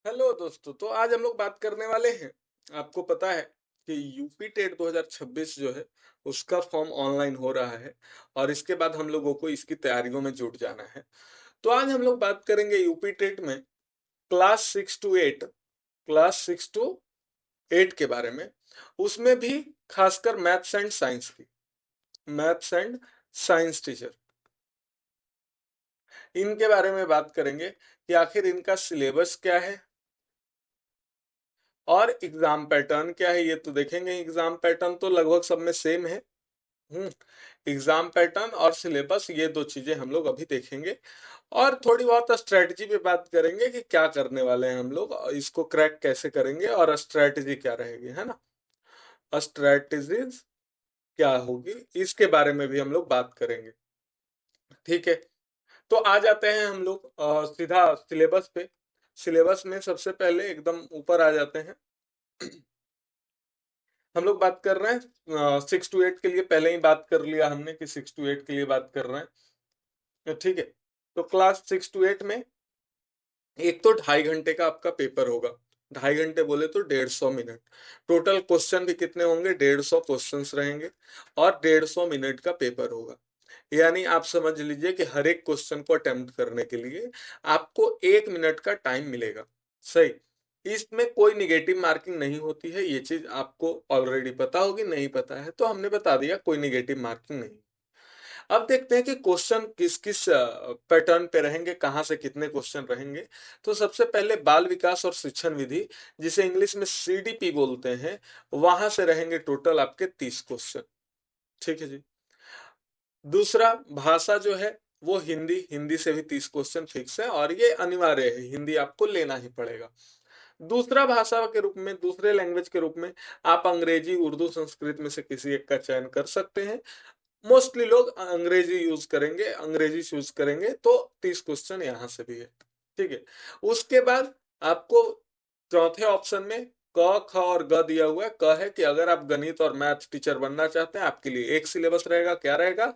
Hello दोस्तों, तो आज हम लोग बात करने वाले हैं। आपको पता है कि यूपी टेट 2026 जो है उसका फॉर्म ऑनलाइन हो रहा है और इसके बाद हम लोगों को इसकी तैयारियों में जुट जाना है। तो आज हम लोग बात करेंगे यूपी टेट में क्लास 6 टू 8 के बारे में। उसमें भी खासकर मैथ्स एंड साइंस टीचर, इनके बारे में बात करेंगे कि आखिर इनका सिलेबस क्या है और एग्जाम पैटर्न क्या है। ये तो देखेंगे, एग्जाम पैटर्न तो लगभग सब में सेम है। हम्म एग्जाम पैटर्न और सिलेबस, ये दो चीजें हम लोग अभी देखेंगे और थोड़ी बहुत स्ट्रेटजी पे बात करेंगे कि क्या करने वाले हैं हम लोग, और इसको क्रैक कैसे करेंगे और स्ट्रेटजी क्या रहेगी, है ना। स्ट्रेटजीज क्या होगी, इसके बारे में भी हम लोग बात करेंगे। ठीक है, तो आ जाते हैं हम लोग सीधा सिलेबस पे। सिलेबस में सबसे पहले एकदम ऊपर आ जाते हैं। हम लोग बात कर रहे हैं 6 टू 8 के लिए, पहले ही बात कर लिया हमने कि 6 टू 8 के लिए बात कर रहे हैं। तो ठीक है, तो क्लास 6 टू 8 में एक तो 2.5 घंटे का आपका पेपर होगा। 2.5 घंटे बोले तो 150 मिनट। टोटल क्वेश्चन भी कितने होंगे, 150 क्वेश्चंस रहेंगे और 150 मिनट का पेपर होगा। यानी आप समझ लीजिए कि हर एक क्वेश्चन को अटेम्प्ट करने के लिए आपको 1 मिनट का टाइम मिलेगा। सही। इसमें कोई निगेटिव मार्किंग नहीं होती है, ये चीज आपको ऑलरेडी पता होगी। नहीं पता है तो हमने बता दिया, कोई निगेटिव मार्किंग नहीं। अब देखते हैं कि क्वेश्चन किस किस पैटर्न पे रहेंगे, कहाँ से कितने क्वेश्चन रहेंगे। तो सबसे पहले बाल विकास और शिक्षण विधि, जिसे इंग्लिश में सीडीपी बोलते हैं, वहां से रहेंगे टोटल आपके 30 क्वेश्चन। ठीक है जी। दूसरा भाषा जो है वो हिंदी, हिंदी से भी 30 क्वेश्चन फिक्स है और ये अनिवार्य है, हिंदी आपको लेना ही पड़ेगा। दूसरा भाषा के रूप में, दूसरे लैंग्वेज के रूप में आप अंग्रेजी, उर्दू, संस्कृत में से किसी एक का चयन कर सकते हैं। मोस्टली लोग अंग्रेजी यूज करेंगे, अंग्रेजी चूज करेंगे, तो 30 क्वेश्चन यहाँ से भी है। ठीक है। उसके बाद आपको चौथे ऑप्शन में क ख और ग दिया हुआ है। क है कि अगर आप गणित और मैथ टीचर बनना चाहते हैं, आपके लिए एक सिलेबस रहेगा। क्या रहेगा?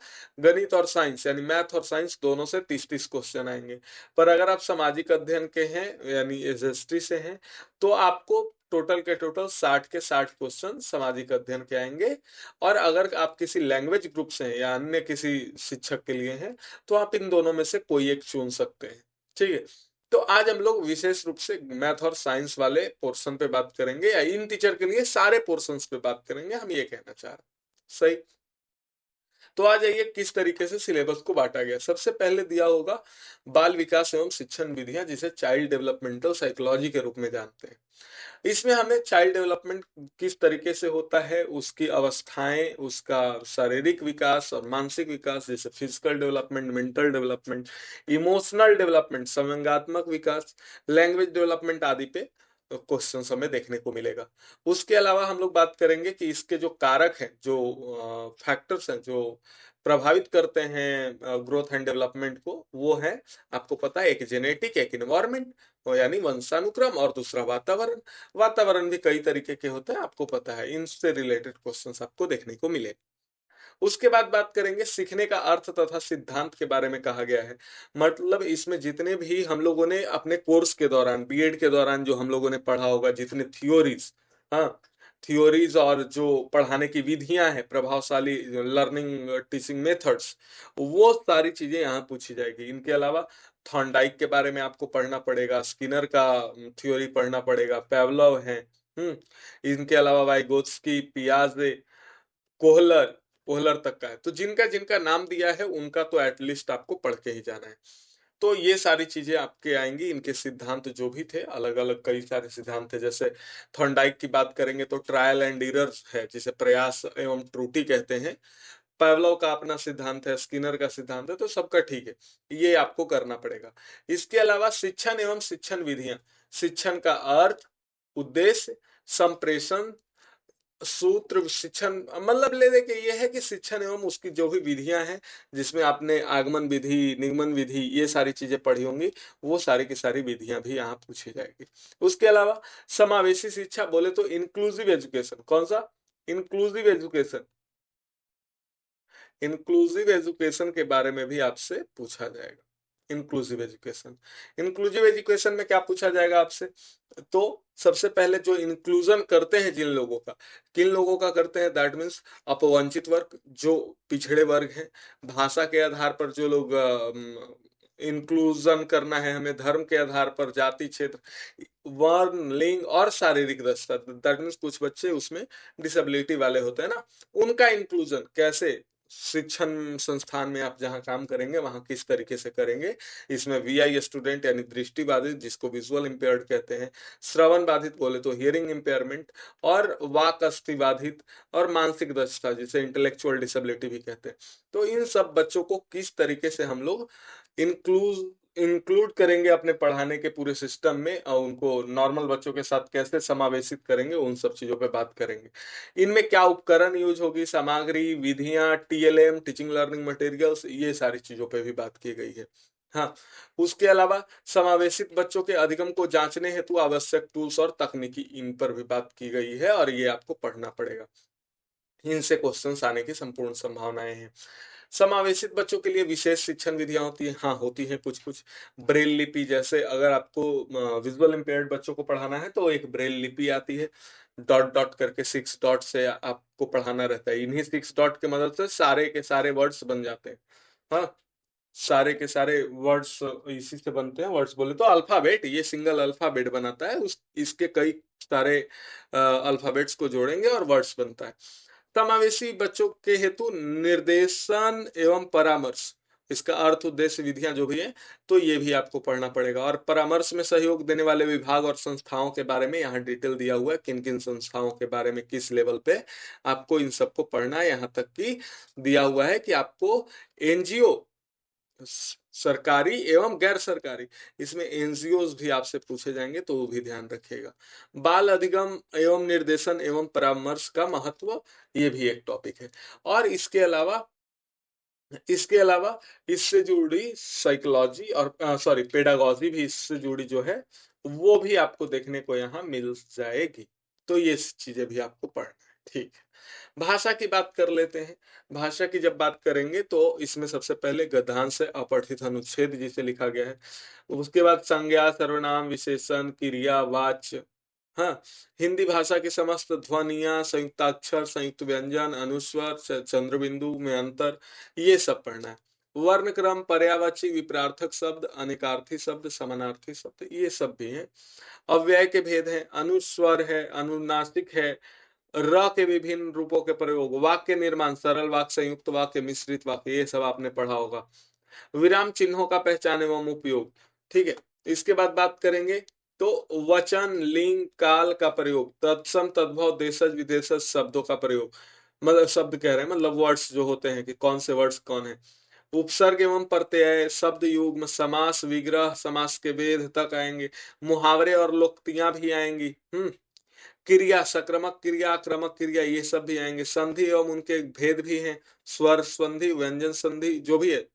गणित और साइंस, यानी मैथ और साइंस दोनों से 30-30 क्वेश्चन आएंगे। पर अगर आप सामाजिक अध्ययन के हैं, यानी एसएसटी से हैं, तो आपको टोटल के टोटल 60 के 60 क्वेश्चन सामाजिक अध्ययन के आएंगे। और अगर आप किसी लैंग्वेज ग्रुप से हैं या अन्य किसी शिक्षक के लिए हैं, तो आप इन दोनों में से कोई एक चुन सकते हैं। ठीक है। तो आज हम लोग विशेष रूप से मैथ और साइंस वाले पोर्शन पे बात करेंगे, या इन टीचर के लिए सारे पोर्शंस पे बात करेंगे, हम ये कहना चाह रहे हैं। सही। तो आ जाइए किस तरीके से सिलेबस को बांटा गया। सबसे पहले दिया होगा बाल विकास एवं शिक्षण विधियां, जिसे चाइल्ड डेवलपमेंटल साइकोलॉजी के रूप में जानते हैं। इसमें हमें चाइल्ड डेवलपमेंट किस तरीके से होता है, उसकी अवस्थाएं, उसका शारीरिक विकास और मानसिक विकास, जैसे physical development, mental development, emotional development, संवेगात्मक विकास, लैंग्वेज डेवलपमेंट आदि पे क्वेश्चन हमें देखने को मिलेगा। उसके अलावा हम लोग बात करेंगे कि इसके जो कारक हैं, जो फैक्टर्स हैं, जो प्रभावित करते हैं ग्रोथ एंड डेवलपमेंट को, वो है, आपको पता है, एक जेनेटिक, एक इन्वायरमेंट यानी वंशानुक्रम, और दूसरा वातावरण। वातावरण भी कई तरीके के होते हैं, आपको पता है। इनसे रिलेटेड क्वेश्चंस आपको देखने को मिले। उसके बाद बात करेंगे सीखने का अर्थ तथा सिद्धांत के बारे में। कहा गया है, मतलब इसमें जितने भी हम लोगों ने अपने कोर्स के दौरान, बीएड के दौरान जो हम लोगों ने पढ़ा होगा, जितने थ्योरीज, हाँ, थ्योरीज और जो पढ़ाने की विधियां हैं, प्रभावशाली लर्निंग टीचिंग मेथड्स, वो सारी चीजें यहाँ पूछी जाएगी। इनके अलावा थॉर्नडाइक के बारे में आपको पढ़ना पड़ेगा, स्किनर का थ्योरी पढ़ना पड़ेगा, पेवलोव है, इनके अलावा वाइगोत्स्की, पियाजे, कोहलर, कोहलर तक का है। तो जिनका जिनका नाम दिया है उनका तो एटलीस्ट आपको पढ़ के ही जाना है। तो ये सारी चीजें आपके आएंगी। इनके सिद्धांत जो भी थे, अलग अलग कई सारे सिद्धांत थे। जैसे थॉर्नडाइक की बात करेंगे तो ट्रायल एंड एरर है, जिसे प्रयास एवं त्रुटि कहते हैं। पावलोव का अपना सिद्धांत है, स्किनर का सिद्धांत है, तो सबका ठीक है, ये आपको करना पड़ेगा। इसके अलावा शिक्षण एवं शिक्षण विधियां, शिक्षण का अर्थ, उद्देश्य, संप्रेषण, सूत्र, शिक्षण, मतलब ले दे के ये है कि शिक्षण एवं उसकी जो भी विधियां हैं, जिसमें आपने आगमन विधि, निगमन विधि, ये सारी चीजें पढ़ी होंगी, वो सारी की सारी विधियां भी यहाँ पूछी जाएगी। उसके अलावा समावेशी शिक्षा बोले तो इंक्लूसिव एजुकेशन। कौन सा? Inclusive education. इंक्लूसिव एजुकेशन के बारे में भी आपसे पूछा जाएगा। Inclusive education. इंक्लूसिव एजुकेशन में क्या पूछा जाएगा आपसे, तो सबसे पहले जो इंक्लूजन करते हैं जिन लोगों का, किन लोगों का करते हैं, दैट मीन्स अपवंचित वर्ग, जो पिछड़े वर्ग हैं, भाषा के आधार पर जो लोग इंक्लूजन करना है हमें, धर्म के आधार पर, जाति, क्षेत्र, वर्ण, लिंग और शारीरिक दक्षता, दैट मीन्स कुछ बच्चे उसमें डिसेबिलिटी वाले होते हैं ना, उनका इंक्लूजन कैसे, शिक्षण संस्थान में आप जहां काम करेंगे वहां किस तरीके से करेंगे। इसमें वीआई स्टूडेंट यानी दृष्टि बाधित जिसको विजुअल इम्पेयर्ड कहते हैं, श्रवण बाधित बोले तो हियरिंग इम्पेयरमेंट, और वाक अस्थि बाधित, और मानसिक दक्षता जिसे इंटेलेक्चुअल डिसेबिलिटी भी कहते हैं। तो इन सब बच्चों को किस तरीके से हम लोग इंक्लूज इंक्लूड करेंगे अपने पढ़ाने के पूरे सिस्टम में, और उनको नॉर्मल बच्चों के साथ कैसे समावेशित करेंगे, उन सब चीजों पे बात करेंगे। इनमें क्या उपकरण यूज होगी, सामग्री, विधियां, टीएलएम, टीचिंग लर्निंग मटेरियल्स, ये सारी चीजों पे भी बात की गई है। हाँ, उसके अलावा समावेशित बच्चों के अधिगम को जांचने हेतु आवश्यक टूल्स और तकनीकी, इन पर भी बात की गई है और ये आपको पढ़ना पड़ेगा। इनसे क्वेश्चंस आने की संपूर्ण संभावनाएं हैं। समावेशित बच्चों के लिए विशेष शिक्षण विधियां होती है, हाँ होती है कुछ कुछ। ब्रेल लिपि, जैसे अगर आपको विजुअल इम्पेयर्ड बच्चों को पढ़ाना है तो एक ब्रेल लिपि आती है, डॉट डॉट करके 6 डॉट से आपको पढ़ाना रहता है। इन्हीं 6 डॉट के मदद से सारे के सारे वर्ड्स बन जाते हैं। हाँ, सारे के सारे वर्ड्स इसी से बनते हैं। वर्ड्स बोले तो अल्फाबेट, ये सिंगल अल्फाबेट बनाता है, उस इसके कई सारे अल्फाबेट्स को जोड़ेंगे और वर्ड्स बनता है। समावेशी बच्चों के हेतु निर्देशन एवं परामर्श, इसका अर्थ, उद्देश्य, विधियां जो भी है, तो ये भी आपको पढ़ना पड़ेगा। और परामर्श में सहयोग देने वाले विभाग और संस्थाओं के बारे में यहाँ डिटेल दिया हुआ है, किन किन संस्थाओं के बारे में किस लेवल पे आपको इन सबको पढ़ना है। यहाँ तक कि दिया हुआ है कि आपको एनजीओ, सरकारी एवं गैर सरकारी, इसमें एनजीओज भी आपसे पूछे जाएंगे, तो वो भी ध्यान रखिएगा। बाल अधिगम एवं निर्देशन एवं परामर्श का महत्व, ये भी एक टॉपिक है। और इसके अलावा इससे जुड़ी साइकोलॉजी और सॉरी पेडागॉजी भी इससे जुड़ी जो है वो भी आपको देखने को यहाँ मिल जाएगी। तो ये चीजें भी आपको पढ़ना है, ठीक है। भाषा की बात कर लेते हैं। भाषा की जब बात करेंगे तो इसमें सबसे पहले गद्यांश से अपठित अनुच्छेद जिसे लिखा गया है, उसके बाद संज्ञा, सर्वनाम, विशेषण, क्रिया, वाच्य। हाँ, हिंदी भाषा की समस्त ध्वनियां, संयुक्ताक्षर, संयुक्त व्यंजन, अनुस्वर, चंद्र बिंदु में अंतर, ये सब पढ़ना है। वर्ण क्रम, पर्यायवाची, विपरार्थक शब्द, अनेकार्थी शब्द, समानार्थी शब्द, ये सब भी हैं। अव्यय के भेद हैं, अनुस्वर है, अनुनासिक है, र के विभिन्न रूपों के प्रयोग, वाक्य निर्माण, सरल वाक्य, संयुक्त वाक्य, मिश्रित वाक्य, ये सब आपने पढ़ा होगा। विराम चिन्हों का पहचान एवं उपयोग, ठीक है। इसके बाद बात करेंगे तो वचन, लिंग, काल का प्रयोग, तत्सम, तद्भव, देशज, विदेशज शब्दों का प्रयोग, मतलब शब्द कह रहे हैं, मतलब वर्ड्स जो होते हैं कि कौन से वर्ड्स कौन है। उपसर्ग एवं प्रत्यय, शब्द युग्म, समास, विग्रह, समास के भेद तक आएंगे। मुहावरे और लोकोक्तियां भी आएंगी। क्रिया, सक्रामक क्रिया, आक्रामक क्रिया, ये सब भी आएंगे। संधि एवं उनके भेद भी हैं, स्वर संधि, व्यंजन संधि, जो भी है,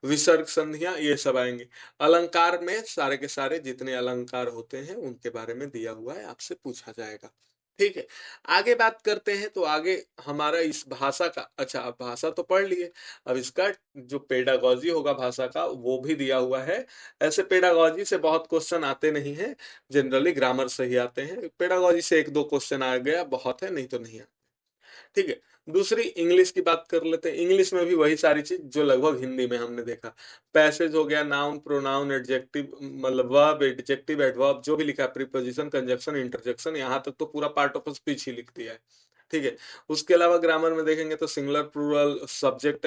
विसर्ग संधियां, ये सब आएंगे। अलंकार में सारे के सारे जितने अलंकार होते हैं उनके बारे में दिया हुआ है, आपसे पूछा जाएगा, ठीक है। आगे बात करते हैं, तो आगे हमारा इस भाषा का, अच्छा अब भाषा तो पढ़ लिए, अब इसका जो पेडागॉजी होगा भाषा का वो भी दिया हुआ है। ऐसे पेडागॉजी से बहुत क्वेश्चन आते नहीं है, जनरली ग्रामर से ही आते हैं। पेडागॉजी से एक दो क्वेश्चन आ गया बहुत है, नहीं तो नहीं आते, ठीक है। दूसरी इंग्लिश की बात कर लेते हैं। इंग्लिश में भी वही सारी चीज जो लगभग हिंदी में हमने देखा। पैसेज हो गया, नाउन, प्रोनाउन, एडजेक्टिव, मतलब वर्ब, एडजेक्टिव, एडवर्ब, जो भी लिखा है, प्रीपोजिशन, कंजक्शन, इंटरजेक्शन, यहाँ तक तो पूरा पार्ट ऑफ स्पीच ही लिख दिया है, ठीक है। उसके अलावा ग्रामर में देखेंगे तो singular, plural, subject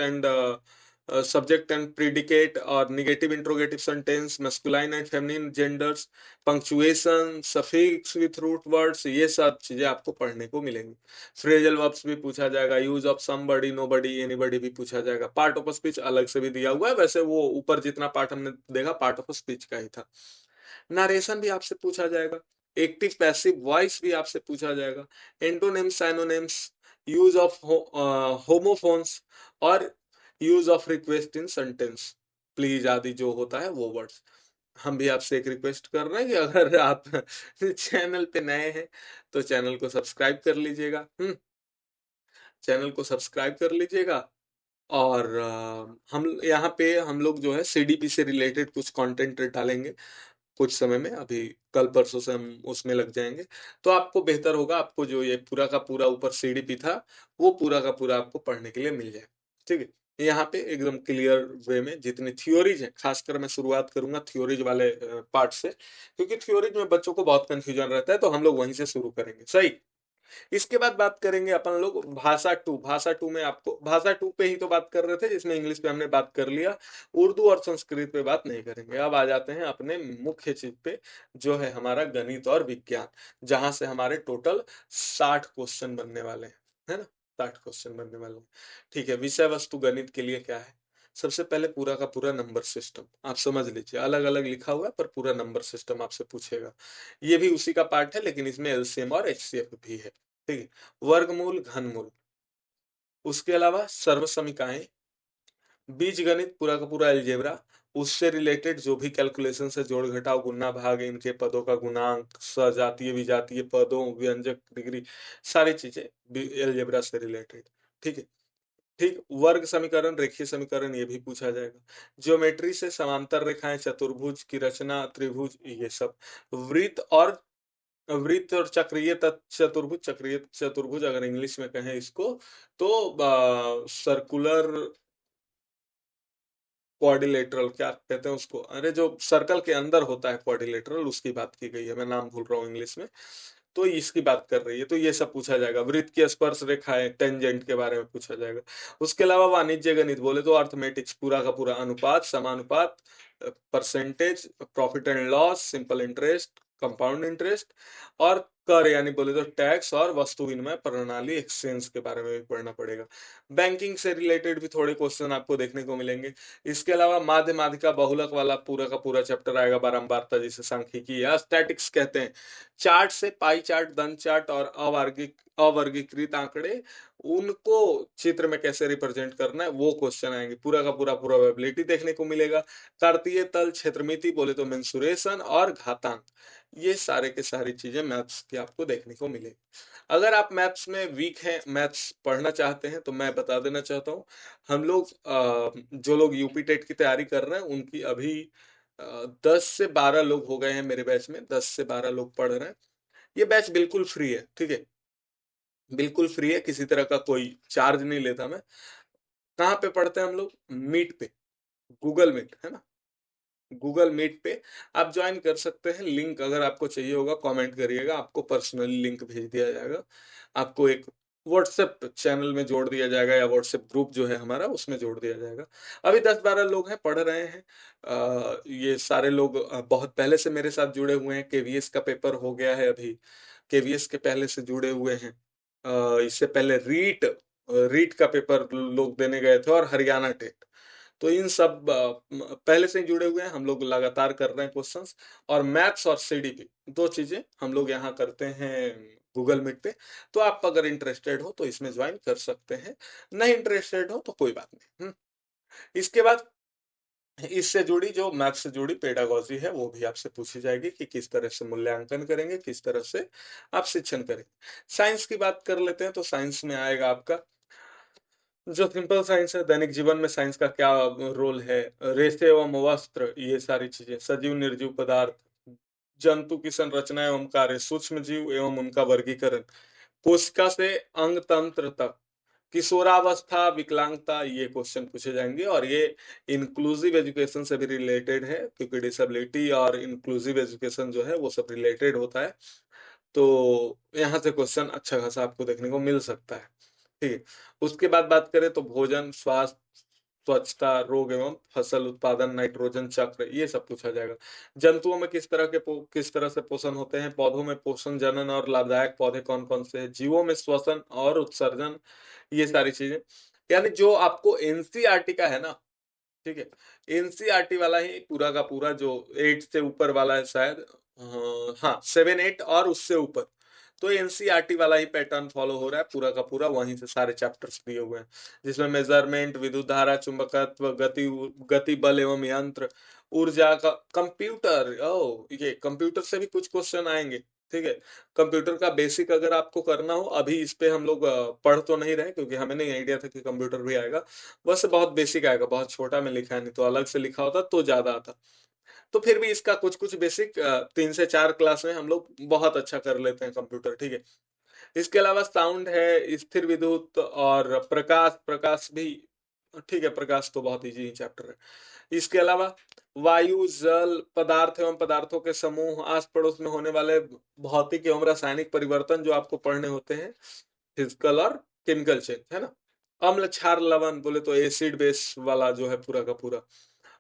and predicate और negative interrogative sentence, masculine and feminine genders, punctuation, suffix with root words, ये सब चीजें आपको पढ़ने को मिलेंगी। फ्रेजल वर्ब्स भी पूछा जाएगा, use of somebody, nobody, anybody भी पूछा जाएगा। पार्ट ऑफ स्पीच अलग से भी दिया हुआ है, वैसे वो ऊपर जितना पार्ट हमने देखा पार्ट ऑफ स्पीच का ही था। नरेशन भी आपसे पूछा जाएगा। एक्टिव पैसिव वॉइस भी आपसे पूछा जाएगा। Antonyms, synonyms, use of homophones और use of request in sentence, please आदि जो होता है वो वर्ड्स। हम भी आपसे एक रिक्वेस्ट कर रहे हैं कि अगर आप चैनल पे नए हैं तो चैनल को सब्सक्राइब कर लीजिएगा। चैनल को सब्सक्राइब कर लीजिएगा और हम यहाँ पे हम लोग जो है सीडीपी से रिलेटेड कुछ कंटेंट डालेंगे कुछ समय में। अभी कल परसों से हम उसमें लग जाएंगे। तो आपको बेहतर होगा, आपको जो ये पूरा का पूरा ऊपर सीडीपी था वो पूरा का पूरा आपको पढ़ने के लिए मिल जाए। ठीक है, यहाँ पे एकदम क्लियर वे में जितनी थ्योरीज है, खासकर मैं शुरुआत करूंगा थ्योरीज वाले पार्ट से, क्योंकि थ्योरीज में बच्चों को बहुत कंफ्यूजन रहता है, तो हम लोग वहीं से शुरू करेंगे। सही। इसके बाद बात करेंगे अपन लोग भाषा टू। भाषा टू में आपको भाषा टू पे ही तो बात कर रहे थे, जिसमें इंग्लिश पे हमने बात कर लिया, उर्दू और संस्कृत पे बात नहीं करेंगे। अब आ जाते हैं अपने मुख्य चीज पे, जो है हमारा गणित और विज्ञान, जहां से हमारे टोटल 60 क्वेश्चन बनने वाले हैं, है ना। 60 क्वेश्चन बनने वाले हैं। ठीक है, विषय वस्तु गणित के लिए क्या है? सबसे पहले पूरा का पूरा नंबर सिस्टम आप समझ लीजिए, अलग अलग लिखा हुआ है पर पूरा नंबर सिस्टम आपसे पूछेगा। ये भी उसी का पार्ट है, लेकिन इसमें एलसीएम और एचसीएफ भी है। ठीक है, वर्गमूल, घनमूल, उसके अलावा सर्वसमीकाएं, बीज गणित, पूरा का पूरा अलजेब्रा, उससे रिलेटेड जो भी कैलकुलेशन है, जोड़ घटाव गुणा भाग, इनके पदों का गुणांक, सजातीय विजातीय पदों, व्यंजक, डिग्री, सारी चीजें अलजेब्रा से रिलेटेड। ठीक है। ठीक, वर्ग समीकरण, रेखीय समीकरण, ये भी पूछा जाएगा। ज्योमेट्री से समांतर रेखाएं, चतुर्भुज की रचना, त्रिभुज, ये सब। वृत्त और चक्रीय चतुर्भुज, चक्रीय चतुर्भुज अगर इंग्लिश में कहें इसको, तो सर्कुलर क्वाड्रिलेटरल, क्या कहते हैं उसको, अरे जो सर्कल के अंदर होता है क्वाड्रिलेटरल, उसकी बात की गई है, मैं नाम भूल रहा हूँ इंग्लिश में। तो इसकी बात कर रही है, तो ये सब पूछा जाएगा। वृत्त की स्पर्श रेखाएं, टेंजेंट के बारे में पूछा जाएगा। उसके अलावा वाणिज्य गणित बोले तो अर्थमेटिक्स, पूरा का पूरा अनुपात, समानुपात, percentage, profit and loss, simple interest, compound interest, और कर यानी बोले तो टैक्स, और वस्तु विनिमय प्रणाली, एक्सचेंज के बारे में भी पढ़ना पड़ेगा। बैंकिंग से रिलेटेड भी थोड़े क्वेश्चन आपको देखने को मिलेंगे। इसके अलावा माध्य माध्यिका बहुलक वाला पूरा का पूरा चैप्टर आएगा, बारंबारता जिसे सांख्यिकी या स्टैटिक्स कहते हैं। चार्ट से पाई चार्ट, दंत चार्ट और अवर्गीकृत आंकड़े, उनको चित्र में कैसे रिप्रेजेंट करना है वो क्वेश्चन आएंगे। पूरा का पूरा प्रोबेबिलिटी देखने को मिलेगा। कार्तीय तल, क्षेत्रमिति बोले तो मेंसुरेशन, और घातांक, ये सारे के सारी चीजें मैथ्स की आपको देखने को मिलेगी। अगर आप मैथ्स में वीक हैं, मैथ्स पढ़ना चाहते हैं, तो मैं बता देना चाहता हूँ, हम लोग जो लोग यूपी टेट की तैयारी कर रहे हैं, उनकी अभी 10 से 12 लोग हो गए हैं मेरे बैच में, 10 से 12 लोग पढ़ रहे हैं। ये बैच बिल्कुल फ्री है। ठीक है, बिल्कुल फ्री है, किसी तरह का कोई चार्ज नहीं लेता मैं। कहाँ पे पढ़ते हैं हम लोग? मीट पे, गूगल मीट, है ना। गूगल मीट पे आप ज्वाइन कर सकते हैं। लिंक अगर आपको चाहिए होगा कमेंट करिएगा, आपको पर्सनली लिंक भेज दिया जाएगा। आपको एक व्हाट्सएप चैनल में जोड़ दिया जाएगा, या व्हाट्सएप ग्रुप जो है हमारा उसमें जोड़ दिया जाएगा। अभी 10-12 लोग हैं, पढ़ रहे हैं। ये सारे लोग बहुत पहले से मेरे साथ जुड़े हुए हैं। केवीएस का पेपर हो गया है अभी, केवीएस के पहले से जुड़े हुए हैं। इससे पहले रीट रीट का पेपर लोग देने गए थे, और हरियाणा टेट। तो इन सब पहले से ही जुड़े हुए हैं, हम लोग लगातार कर रहे हैं क्वेश्चंस। और मैथ्स और सीडीपी, दो चीजें हम लोग यहाँ करते हैं गूगल मीट पे। तो आप अगर इंटरेस्टेड हो तो इसमें ज्वाइन कर सकते हैं, नहीं इंटरेस्टेड हो तो कोई बात नहीं। इसके बाद इससे जुड़ी, जो मैथ्स से जुड़ी पेडागोजी है, वो भी आपसे पूछी जाएगी कि किस तरह से मूल्यांकन करेंगे, किस तरह से आप शिक्षण करेंगे। साइंस की बात कर लेते हैं, तो साइंस में आएगा आपका जो सिंपल साइंस है, दैनिक जीवन में साइंस का क्या रोल है, रेशे एवं वस्त्र, ये सारी चीजें, सजीव निर्जीव पदार्थ, जंतु की संरचना एवं कार्य, सूक्ष्म जीव एवं उनका वर्गीकरण, कोशिका से अंग तंत्र तक, किशोरावस्था, विकलांगता, ये क्वेश्चन पूछे जाएंगे। और ये इंक्लूसिव एजुकेशन से भी रिलेटेड है, क्योंकि डिसेबिलिटी और इंक्लूसिव एजुकेशन जो है वो सब रिलेटेड होता है। तो यहाँ से क्वेश्चन अच्छा खासा आपको देखने को मिल सकता है। ठीक है, उसके बाद बात करें तो भोजन, स्वास्थ्य, स्वच्छता, रोग एवं फसल उत्पादन, नाइट्रोजन चक्र, ये सब पूछा जाएगा। जंतुओं में किस तरह के किस तरह से पोषण होते हैं, पौधों में पोषण, जनन और लाभदायक पौधे कौन कौन से हैं, जीवों में श्वसन और उत्सर्जन, ये सारी चीजें। यानी जो आपको एनसीईआरटी का है ना, ठीक है, एनसीईआरटी वाला ही पूरा का पूरा, जो 8 से ऊपर वाला है शायद, हाँ 7-8 और उससे ऊपर, तो एनसीईआरटी वाला ही पैटर्न फॉलो हो रहा है पूरा का पूरा, वहीं से सारे चैप्टर्स दिए हुए हैं, जिसमें मेजरमेंट, विद्युत धारा, चुंबकत्व, गति बल एवं यंत्र, ऊर्जा का, कंप्यूटर, ओ ये कंप्यूटर से भी कुछ क्वेश्चन आएंगे। ठीक है। कंप्यूटर का बेसिक अगर आपको करना हो, अभी इस पे हम लोग पढ़ तो नहीं रहे क्योंकि हमें नहीं आइडिया था कि कंप्यूटर भी आएगा। बस बहुत बेसिक आएगा, बहुत छोटा में लिखा है, नहीं तो अलग से लिखा होता तो ज्यादा आता। तो फिर भी इसका कुछ कुछ बेसिक 3 से 4 क्लास में हम लोग बहुत अच्छा कर लेते हैं कंप्यूटर, ठीक है। इसके अलावा साउंड है, स्थिर विद्युत और प्रकाश, प्रकाश भी ठीक है, प्रकाश तो बहुत इजी चैप्टर है। इसके अलावा वायु, जल, पदार्थ एवं पदार्थों के समूह, आस पड़ोस में होने वाले भौतिक एवं रासायनिक परिवर्तन जो आपको पढ़ने होते हैं, फिजिकल और केमिकल चेंज, है ना। अम्ल, क्षार, लवण बोले तो एसिड बेस वाला जो है पूरा का पूरा।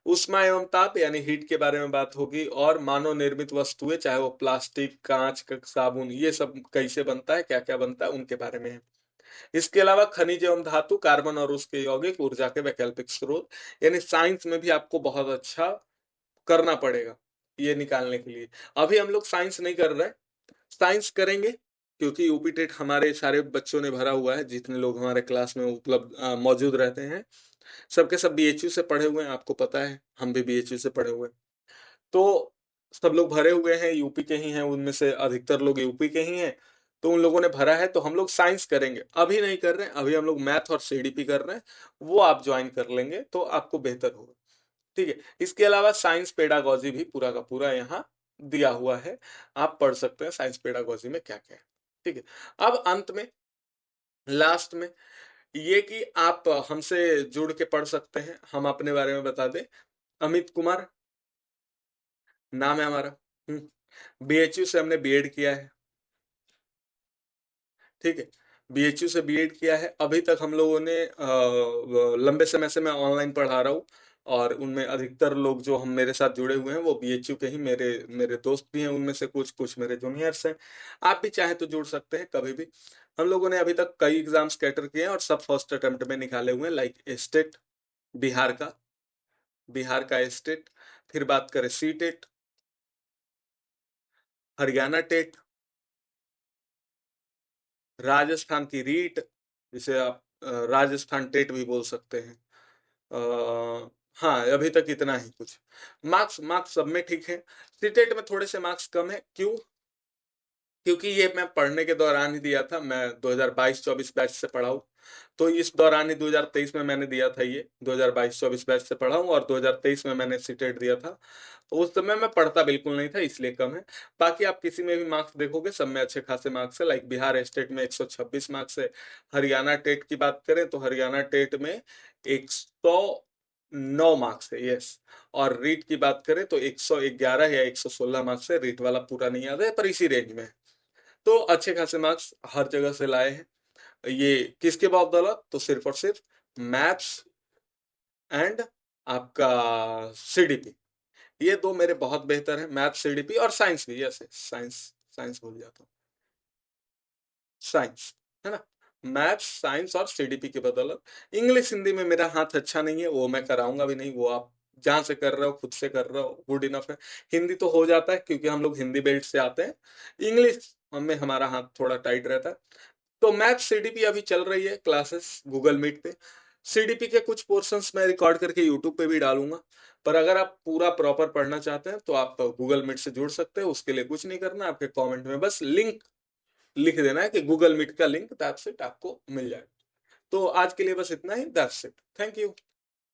ऊष्मा एवं ताप यानी हीट के बारे में बात होगी, और मानव निर्मित वस्तुएं, चाहे वो प्लास्टिक, कांच का साबुन, ये सब कैसे बनता है, क्या क्या बनता है, उनके बारे में है। इसके अलावा खनिज एवं धातु, कार्बन और उसके यौगिक, ऊर्जा के वैकल्पिक स्रोत, यानी साइंस में भी आपको बहुत अच्छा करना पड़ेगा ये निकालने के लिए। अभी हम लोग साइंस नहीं कर रहे, साइंस करेंगे क्योंकि यूपी टेट हमारे सारे बच्चों ने भरा हुआ है, जितने लोग हमारे क्लास में उपलब्ध मौजूद रहते हैं, सबके सब बीएचयू से पढ़े हुए हैं, आपको पता है हम भी बीएचयू से पढ़े हुए हैं। तो सब लोग भरे हुए हैं, यूपी के ही हैं, उनमें से अधिकतर लोग यूपी के ही हैं, तो उन लोगों ने भरा है, तो हम लोग साइंस करेंगे। अभी नहीं कर रहे हैं, अभी हम लोग मैथ और सीडीपी कर रहे हैं, वो आप ज्वाइन कर लेंगे तो आपको बेहतर होगा, ठीक है। इसके अलावा साइंस पेडागोजी भी पूरा का पूरा यहाँ दिया हुआ है, आप पढ़ सकते हैं साइंस पेडागोजी में क्या क्या है, ठीक है। अब अंत में, लास्ट में, ये कि आप हमसे जुड़ के पढ़ सकते हैं। हम अपने बारे में बता दें, अमित कुमार नाम है हमारा। बीएचयू से हमने बीएड किया है, ठीक है। बीएचयू से बीएड किया है। अभी तक हम लोगों ने लंबे समय से मैं ऑनलाइन पढ़ा रहा हूँ, और उनमें अधिकतर लोग जो हम मेरे साथ जुड़े हुए हैं वो बीएचयू के ही मेरे मेरे दोस्त भी हैं, उनमें से कुछ कुछ मेरे जूनियर्स हैं। आप भी चाहे तो जुड़ सकते हैं कभी भी। हम लोगों ने अभी तक कई एग्जाम्स कैटर किए हैं और सब फर्स्ट अटेम्प्ट में निकाले हुए हैं, लाइक स्टेट, बिहार का, बिहार का स्टेट, फिर बात करें C TET, Haryana TET, Rajasthan की रीट, जिसे आप राजस्थान टेट भी बोल सकते हैं। हाँ, अभी तक इतना ही कुछ। मार्क्स मार्क्स सब में ठीक है। सीटेट में थोड़े से मार्क्स कम है, क्यों? क्योंकि ये मैं पढ़ने के दौरान ही दिया था, मैं 2022-24 बैच से पढ़ा हूँ, तो इस दौरान ही 2023 में मैंने दिया था, ये 2022-24 बैच से पढ़ा हूँ, और 2023 में मैंने सीटेट दिया था। तो उस समय मैं पढ़ता बिल्कुल नहीं था, इसलिए कम है। बाकी आप किसी में भी मार्क्स देखोगे, सब में अच्छे खासे मार्क्स है। लाइक बिहार स्टेट में 126 मार्क्स है। हरियाणा टेट की बात करें तो हरियाणा टेट में 109 मार्क्स है, यस। और रीट की बात करें तो 111 या 116 मार्क्स है, रीट वाला पूरा नहीं याद है, पर इसी रेंज में है। तो अच्छे खासे मार्क्स हर जगह से लाए हैं। ये किसके बदौलत? तो सिर्फ और सिर्फ मैथ्स एंड आपका सीडीपी, ये दो मेरे बहुत बेहतर है, मैथ, सीडीपी और साइंस भी। यस, साइंस, साइंस भूल जाता हूँ, साइंस, है ना। मैथ्स, साइंस और सीडीपी की बदौलत। इंग्लिश हिंदी में मेरा हाथ अच्छा नहीं है, वो मैं कराऊंगा भी नहीं, वो आप जहां से कर रहे हो, खुद से कर रहे हो, गुड इनफ है। हिंदी तो हो जाता है क्योंकि हम लोग हिंदी बेल्ट से आते हैं। इंग्लिश में हमारा हाथ थोड़ा टाइट रहता है। तो मैथ सीडीपी अभी चल रही है क्लासेस गूगल मीट पे। सीडीपी के कुछ पोर्शंस मैं रिकॉर्ड करके यूट्यूब पे भी डालूंगा। पर अगर आप पूरा प्रॉपर पढ़ना चाहते हैं तो आप गूगल मीट से जुड़ सकते हैं। उसके लिए कुछ नहीं करना, आपके कमेंट में बस लिंक लिख देना है कि गूगल मीट का लिंक, दैट्स इट, आपको मिल जाएगा। तो आज के लिए बस इतना ही, दैट्स इट, थैंक यू।